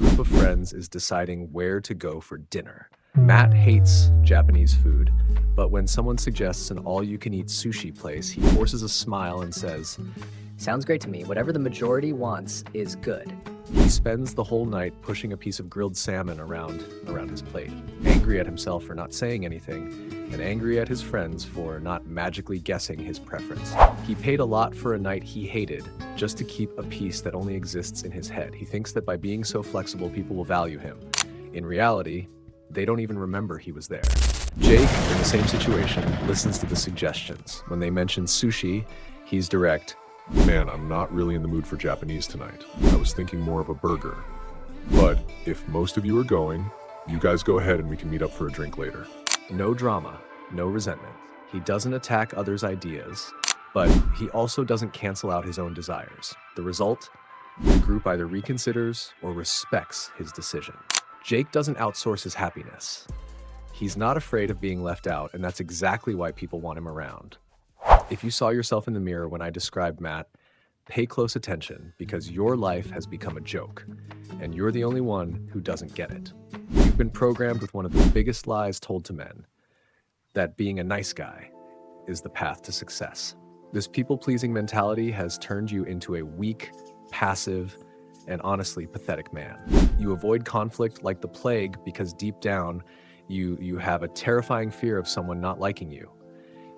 group of friends is deciding where to go for dinner. Matt hates Japanese food, but when someone suggests an all-you-can-eat sushi place, he forces a smile and says, "Sounds great to me. Whatever the majority wants is good." He spends the whole night pushing a piece of grilled salmon around his plate, angry at himself for not saying anything, and angry at his friends for not magically guessing his preference. He paid a lot for a night he hated just to keep a piece that only exists in his head. He thinks that by being so flexible, people will value him. In reality, they don't even remember he was there. Jake, in the same situation, listens to the suggestions. When they mention sushi, he's direct. Man, I'm not really in the mood for Japanese tonight. I was thinking more of a burger. But if most of you are going, you guys go ahead and we can meet up for a drink later. No drama, no resentment. He doesn't attack others' ideas, but he also doesn't cancel out his own desires. The result? The group either reconsiders or respects his decision. Jake doesn't outsource his happiness. He's not afraid of being left out, and that's exactly why people want him around. If you saw yourself in the mirror when I described Matt, pay close attention because your life has become a joke, and you're the only one who doesn't get it. You've been programmed with one of the biggest lies told to men, that being a nice guy is the path to success. This people-pleasing mentality has turned you into a weak, passive, and honestly pathetic man. You avoid conflict like the plague because deep down, you have a terrifying fear of someone not liking you.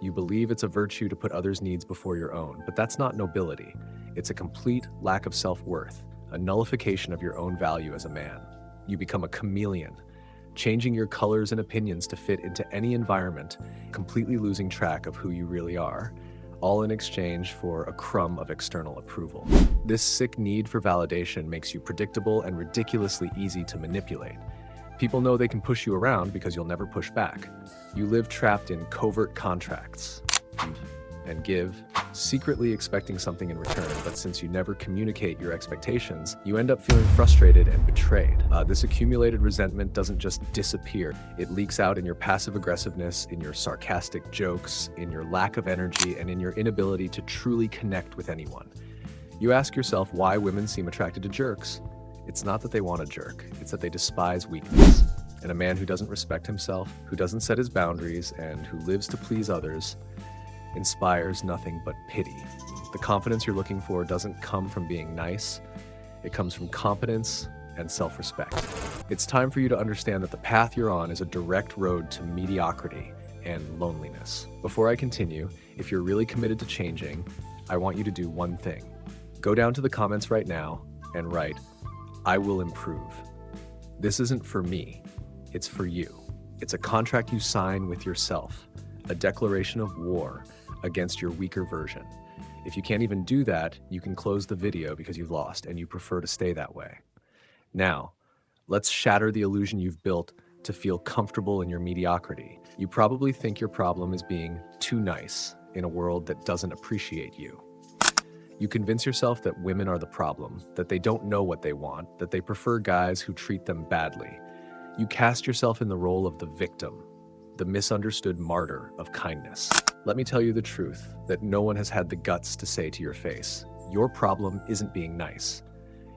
You believe it's a virtue to put others' needs before your own, but that's not nobility. It's a complete lack of self-worth, a nullification of your own value as a man. You become a chameleon, changing your colors and opinions to fit into any environment, completely losing track of who you really are, all in exchange for a crumb of external approval. This sick need for validation makes you predictable and ridiculously easy to manipulate. People know they can push you around because you'll never push back. You live trapped in covert contracts and give, secretly expecting something in return, but since you never communicate your expectations, you end up feeling frustrated and betrayed. This accumulated resentment doesn't just disappear. It leaks out in your passive aggressiveness, in your sarcastic jokes, in your lack of energy, and in your inability to truly connect with anyone. You ask yourself why women seem attracted to jerks. It's not that they want a jerk, it's that they despise weakness. And a man who doesn't respect himself, who doesn't set his boundaries, and who lives to please others, inspires nothing but pity. The confidence you're looking for doesn't come from being nice, it comes from competence and self-respect. It's time for you to understand that the path you're on is a direct road to mediocrity and loneliness. Before I continue, if you're really committed to changing, I want you to do one thing. Go down to the comments right now and write, "I will improve." This isn't for me, it's for you. It's a contract you sign with yourself, a declaration of war against your weaker version. If you can't even do that, you can close the video because you've lost and you prefer to stay that way. Now, let's shatter the illusion you've built to feel comfortable in your mediocrity. You probably think your problem is being too nice in a world that doesn't appreciate you. You convince yourself that women are the problem, that they don't know what they want, that they prefer guys who treat them badly. You cast yourself in the role of the victim, the misunderstood martyr of kindness. Let me tell you the truth that no one has had the guts to say to your face. Your problem isn't being nice.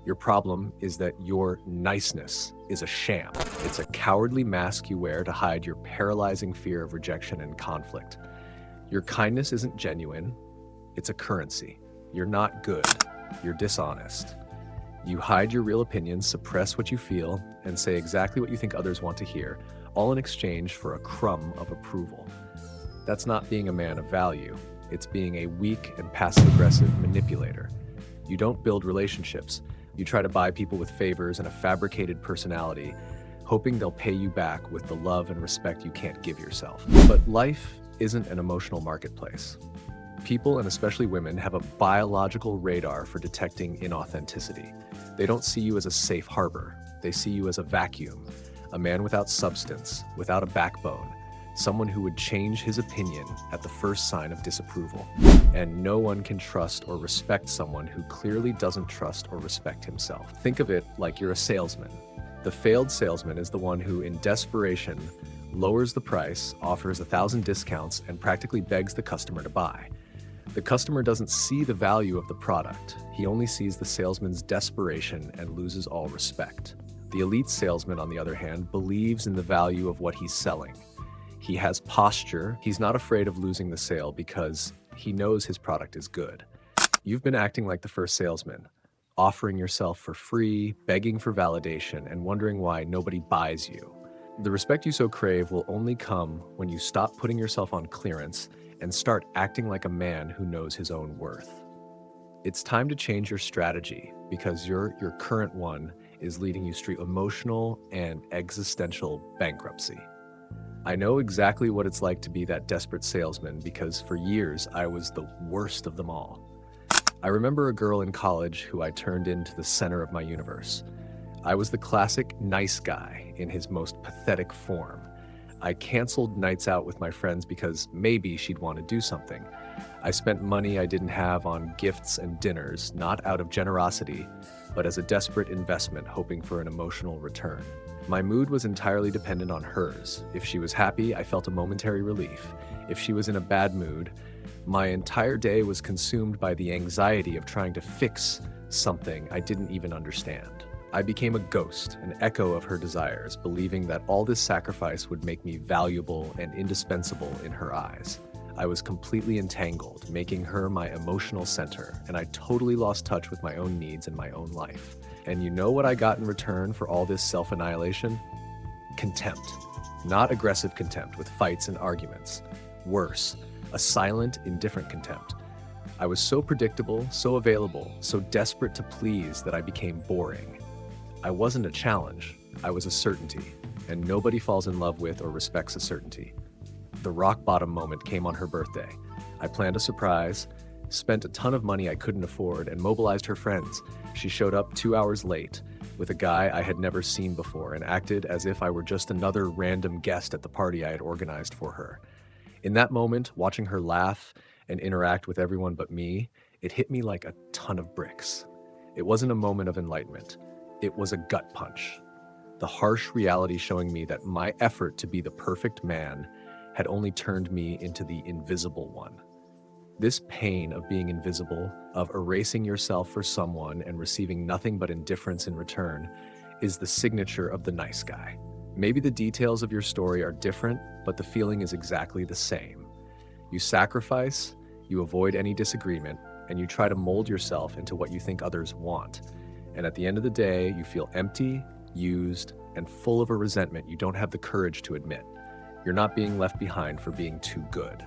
Your problem is that your niceness is a sham. It's a cowardly mask you wear to hide your paralyzing fear of rejection and conflict. Your kindness isn't genuine, it's a currency. You're not good, you're dishonest. You hide your real opinions, suppress what you feel, and say exactly what you think others want to hear, all in exchange for a crumb of approval. That's not being a man of value, it's being a weak and passive-aggressive manipulator. You don't build relationships, you try to buy people with favors and a fabricated personality, hoping they'll pay you back with the love and respect you can't give yourself. But life isn't an emotional marketplace. People, and especially women, have a biological radar for detecting inauthenticity. They don't see you as a safe harbor. They see you as a vacuum, a man without substance, without a backbone, someone who would change his opinion at the first sign of disapproval. And no one can trust or respect someone who clearly doesn't trust or respect himself. Think of it like you're a salesman. The failed salesman is the one who, in desperation, lowers the price, offers 1,000 discounts, and practically begs the customer to buy. The customer doesn't see the value of the product. He only sees the salesman's desperation and loses all respect. The elite salesman, on the other hand, believes in the value of what he's selling. He has posture. He's not afraid of losing the sale because he knows his product is good. You've been acting like the first salesman, offering yourself for free, begging for validation, and wondering why nobody buys you. The respect you so crave will only come when you stop putting yourself on clearance and start acting like a man who knows his own worth. It's time to change your strategy because your current one is leading you through emotional and existential bankruptcy. I know exactly what it's like to be that desperate salesman because for years I was the worst of them all. I remember a girl in college who I turned into the center of my universe. I was the classic nice guy in his most pathetic form. I canceled nights out with my friends because maybe she'd want to do something. I spent money I didn't have on gifts and dinners, not out of generosity, but as a desperate investment hoping for an emotional return. My mood was entirely dependent on hers. If she was happy, I felt a momentary relief. If she was in a bad mood, my entire day was consumed by the anxiety of trying to fix something I didn't even understand. I became a ghost, an echo of her desires, believing that all this sacrifice would make me valuable and indispensable in her eyes. I was completely entangled, making her my emotional center, and I totally lost touch with my own needs and my own life. And you know what I got in return for all this self-annihilation? Contempt. Not aggressive contempt with fights and arguments. Worse, a silent, indifferent contempt. I was so predictable, so available, so desperate to please that I became boring. I wasn't a challenge, I was a certainty, and nobody falls in love with or respects a certainty. The rock bottom moment came on her birthday. I planned a surprise, spent a ton of money I couldn't afford, and mobilized her friends. She showed up 2 hours late with a guy I had never seen before and acted as if I were just another random guest at the party I had organized for her. In that moment, watching her laugh and interact with everyone but me, it hit me like a ton of bricks. It wasn't a moment of enlightenment. It was a gut punch. The harsh reality showing me that my effort to be the perfect man had only turned me into the invisible one. This pain of being invisible, of erasing yourself for someone and receiving nothing but indifference in return, is the signature of the nice guy. Maybe the details of your story are different, but the feeling is exactly the same. You sacrifice, you avoid any disagreement, and you try to mold yourself into what you think others want. And at the end of the day, you feel empty, used, and full of a resentment you don't have the courage to admit. You're not being left behind for being too good.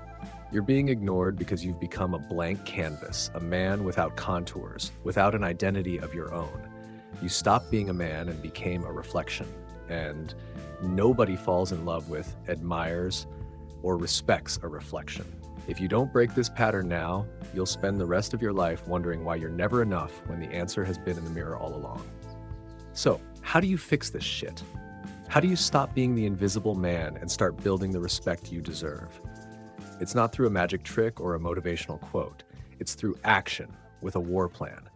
You're being ignored because you've become a blank canvas, a man without contours, without an identity of your own. You stopped being a man and became a reflection. And nobody falls in love with, admires, or respects a reflection. If you don't break this pattern now, you'll spend the rest of your life wondering why you're never enough when the answer has been in the mirror all along. So, how do you fix this shit? How do you stop being the invisible man and start building the respect you deserve? It's not through a magic trick or a motivational quote. It's through action with a war plan.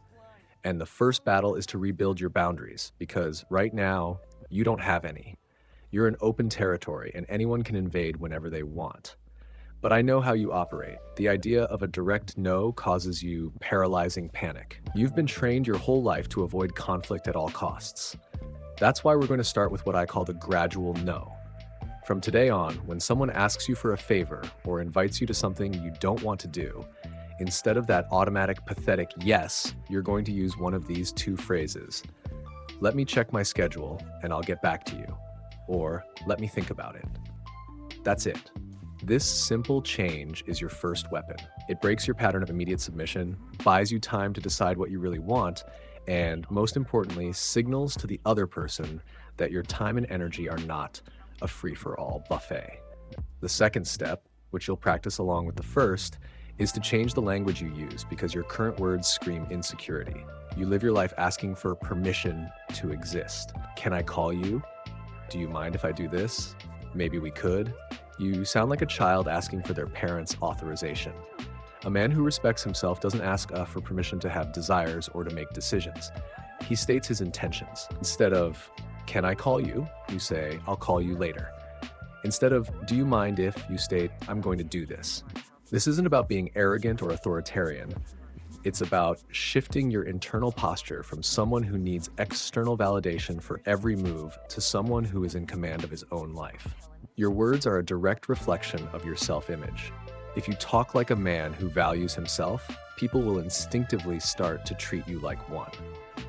And the first battle is to rebuild your boundaries because right now, you don't have any. You're in open territory and anyone can invade whenever they want. But I know how you operate. The idea of a direct no causes you paralyzing panic. You've been trained your whole life to avoid conflict at all costs. That's why we're going to start with what I call the gradual no. From today on, when someone asks you for a favor or invites you to something you don't want to do, instead of that automatic, pathetic yes, you're going to use one of these two phrases. Let me check my schedule and I'll get back to you. Or let me think about it. That's it. This simple change is your first weapon. It breaks your pattern of immediate submission, buys you time to decide what you really want, and most importantly, signals to the other person that your time and energy are not a free-for-all buffet. The second step, which you'll practice along with the first, is to change the language you use because your current words scream insecurity. You live your life asking for permission to exist. Can I call you? Do you mind if I do this? Maybe we could. You sound like a child asking for their parents' authorization. A man who respects himself doesn't ask for permission to have desires or to make decisions. He states his intentions. Instead of, can I call you? You say, I'll call you later. Instead of, do you mind if, you state, I'm going to do this. This isn't about being arrogant or authoritarian. It's about shifting your internal posture from someone who needs external validation for every move to someone who is in command of his own life. Your words are a direct reflection of your self-image. If you talk like a man who values himself, people will instinctively start to treat you like one.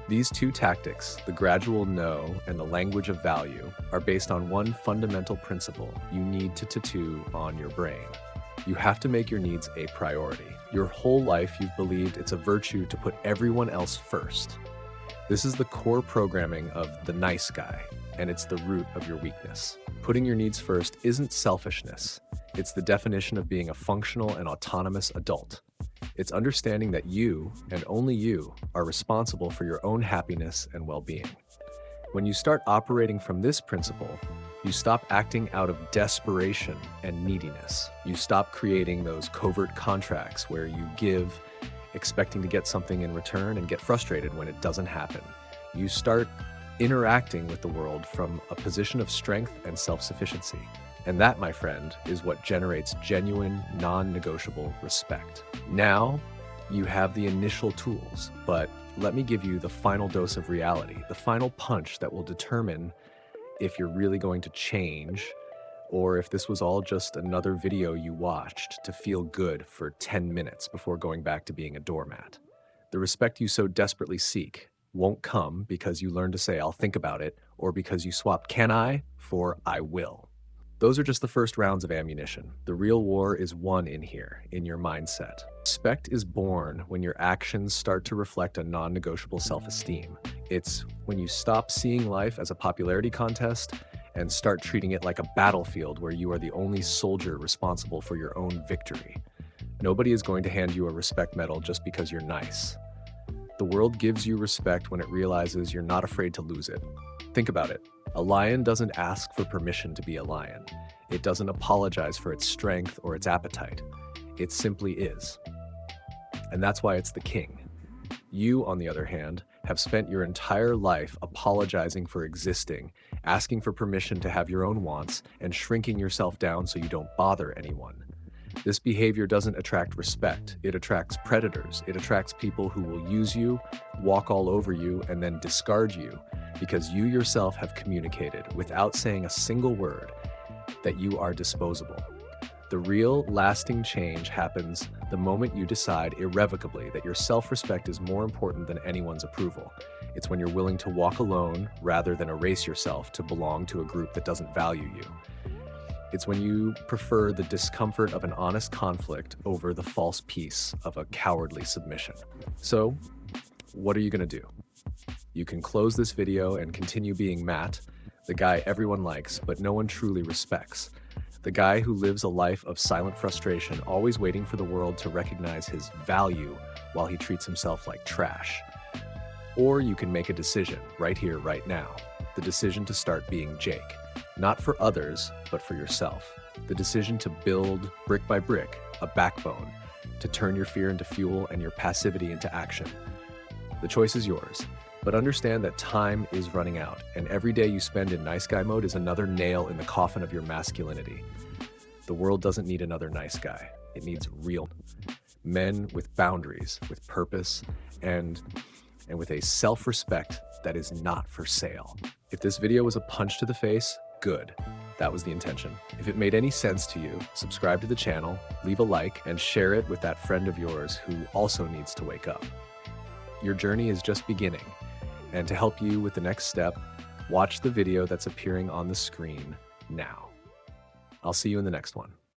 These two tactics, the gradual no and the language of value, are based on one fundamental principle you need to tattoo on your brain. You have to make your needs a priority. Your whole life you've believed it's a virtue to put everyone else first. This is the core programming of the nice guy, and it's the root of your weakness. Putting your needs first isn't selfishness. It's the definition of being a functional and autonomous adult. It's understanding that you, and only you, are responsible for your own happiness and well-being. When you start operating from this principle, you stop acting out of desperation and neediness. You stop creating those covert contracts where you give, expecting to get something in return and get frustrated when it doesn't happen. You start interacting with the world from a position of strength and self-sufficiency. And that, my friend, is what generates genuine, non-negotiable respect. Now, you have the initial tools, but let me give you the final dose of reality, the final punch that will determine if you're really going to change, or if this was all just another video you watched to feel good for 10 minutes before going back to being a doormat. The respect you so desperately seek won't come because you learn to say, "I'll think about it," or because you swap "can I" for "I will." Those are just the first rounds of ammunition. The real war is won in here, in your mindset. Respect is born when your actions start to reflect a non-negotiable self-esteem. It's when you stop seeing life as a popularity contest and start treating it like a battlefield where you are the only soldier responsible for your own victory. Nobody is going to hand you a respect medal just because you're nice. The world gives you respect when it realizes you're not afraid to lose it. Think about it. A lion doesn't ask for permission to be a lion. It doesn't apologize for its strength or its appetite. It simply is. And that's why it's the king. You, on the other hand, have spent your entire life apologizing for existing, asking for permission to have your own wants, and shrinking yourself down so you don't bother anyone. This behavior doesn't attract respect. It attracts predators. It attracts people who will use you, walk all over you, and then discard you because you yourself have communicated, without saying a single word, that you are disposable. The real, lasting change happens the moment you decide irrevocably that your self-respect is more important than anyone's approval. It's when you're willing to walk alone rather than erase yourself to belong to a group that doesn't value you. It's when you prefer the discomfort of an honest conflict over the false peace of a cowardly submission. So, what are you going to do? You can close this video and continue being Matt, the guy everyone likes but no one truly respects. The guy who lives a life of silent frustration, always waiting for the world to recognize his value while he treats himself like trash. Or you can make a decision, right here, right now. The decision to start being Jake. Not for others, but for yourself. The decision to build, brick by brick, a backbone, to turn your fear into fuel and your passivity into action. The choice is yours, but understand that time is running out, and every day you spend in nice guy mode is another nail in the coffin of your masculinity. The world doesn't need another nice guy. It needs real men with boundaries, with purpose, and with a self-respect that is not for sale. If this video was a punch to the face, good. That was the intention. If it made any sense to you, subscribe to the channel, leave a like, and share it with that friend of yours who also needs to wake up. Your journey is just beginning, and to help you with the next step, watch the video that's appearing on the screen now. I'll see you in the next one.